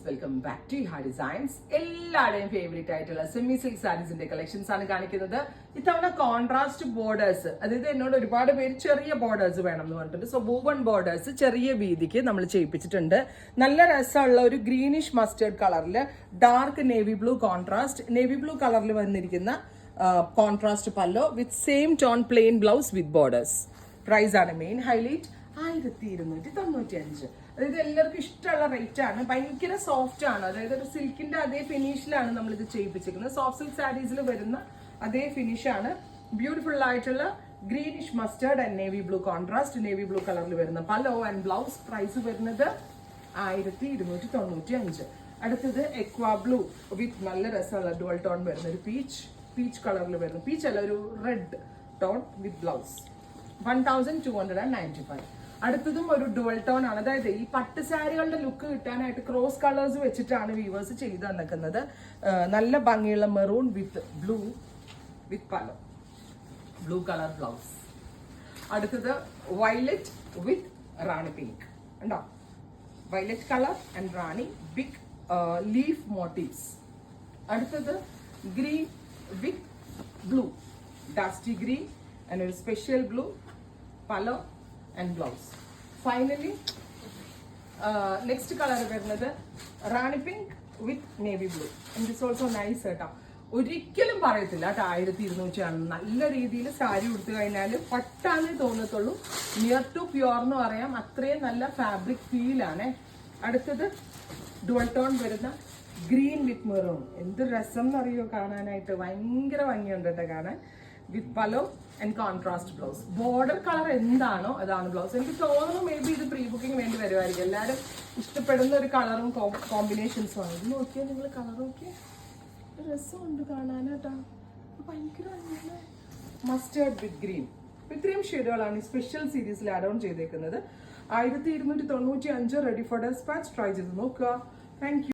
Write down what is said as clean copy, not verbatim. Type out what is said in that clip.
Welcome back to ഹാ designs. എല്ലാവരുടെയും favourite ആയിട്ടുള്ള സെമി സിൽക്ക് സാരീസിന്റെ കളക്ഷൻസ് ആണ് കാണിക്കുന്നത്. ഇത്തവണ കോൺട്രാസ്റ്റ് ബോർഡേഴ്സ്, അതായത് എന്നോട് ഒരുപാട് പേര് ചെറിയ ബോർഡേഴ്സ് വേണം എന്ന് പറഞ്ഞിട്ടുണ്ട്. സോ വൂവൺ ബോർഡേഴ്സ് ചെറിയ വീതിക്ക് നമ്മൾ ചെയ്യിപ്പിച്ചിട്ടുണ്ട്. നല്ല രസമുള്ള ഒരു ഗ്രീനിഷ് മസ്റ്റേർഡ് കളറിൽ dark navy blue contrast, navy blue കളറിൽ വന്നിരിക്കുന്ന contrast pallu with same tone plain blouse with borders. Price ആണ് മെയിൻ ഹൈലൈറ്റ്. 1295. അതായത് എല്ലാവർക്കും ഇഷ്ടമുള്ള റേറ്റ് ആണ്. ഭയങ്കര സോഫ്റ്റ് ആണ്, അതായത് ഒരു സിൽക്കിന്റെ അതേ ഫിനിഷിലാണ് നമ്മൾ ഇത് ചെയ്യിപ്പിച്ചിരിക്കുന്നത്. സോഫ്റ്റ് സിൽക്ക് സാരീസിൽ വരുന്ന അതേ ഫിനിഷ് ആണ്. ബ്യൂട്ടിഫുൾ ആയിട്ടുള്ള greenish mustard and navy blue contrast, navy blue കളറിൽ വരുന്ന പല്ലോ ആൻഡ് ബ്ലൗസ്. പ്രൈസ് വരുന്നത് 1295. അടുത്തത് എക്വാ ബ്ലൂ വിത്ത് നല്ല രസമുള്ള ഡുവൽ ടോൺ വരുന്ന ഒരു പീച്ച് കളറിൽ വരുന്ന, പീച്ച് അല്ല, ഒരു റെഡ് ടോൺ വിത്ത് ബ്ലൗസ്. 1295. അടുത്തതും ഒരു ഡുവൽ ടോൺ ആണ്. അതായത് ഈ പട്ട് സാരികളുടെ ലുക്ക് കിട്ടാനായിട്ട് ക്രോസ് കളേഴ്സ് വെച്ചിട്ടാണ് വീവേഴ്സ് ചെയ്ത് തന്നിക്കുന്നത്. നല്ല ഭംഗിയുള്ള maroon with blue with pallu, blue colour blouse. അടുത്തത് വയലറ്റ് വിത്ത് റാണി പിങ്ക് ഉണ്ടോ, violet colour and rani big leaf motifs. അടുത്തത് green with blue, dusty green and ഒരു special blue pallu and blouse. Finally, next color വരുന്നത് rani pink with navy blue. And this also nice കേട്ടോ. ഒരിക്കലും പറയത്തില്ല കേട്ടോ 1200 ആണ്. നല്ല രീതിയിൽ സാരി ഉടുത്തു കഴിഞ്ഞാൽ പട്ടാന്നേ തോന്നത്തുള്ളൂ. നിയർ ടു പ്യുവർ എന്ന് പറയാം, അത്രയും നല്ല ഫാബ്രിക് ഫീലാണ്. അടുത്തത് ഡുവൽ ടോൺ വരുന്ന ഗ്രീൻ വിത്ത് മെറൂൺ. എന്ത് രസം എന്നറിയോ കാണാനായിട്ട്, ഭയങ്കര ഭംഗിയുണ്ട് കേട്ടോ കാണാൻ. With pallu and contrast blouse. Border colour എന്താണോ അതാണ് ബ്ലൗസ്. എനിക്ക് തോന്നുന്നു മേ ബി ഇത് പ്രീ ബുക്കിംഗ് വേണ്ടി വരുമായിരിക്കും. എല്ലാവരും ഇഷ്ടപ്പെടുന്ന ഒരു കളറും കോമ്പിനേഷൻസും ആണ്. ഇത് നോക്കിയാൽ നിങ്ങൾ കളർ നോക്കിയാൽ രസമുണ്ട് കാണാനായിട്ടാ. ഭയങ്കര മസ്റ്റേർഡ് വിത്ത് ഗ്രീൻ. ഇത്രയും ഷെയ്ഡുകളാണ് ഈ സ്പെഷ്യൽ സീരീസിൽ ആഡ് ഓൺ ചെയ്തേക്കുന്നത്. 1295 റെഡി ഫോർ ഡെസ്പാച്ച്. ട്രൈ ചെയ്ത് നോക്കുക. Thank you.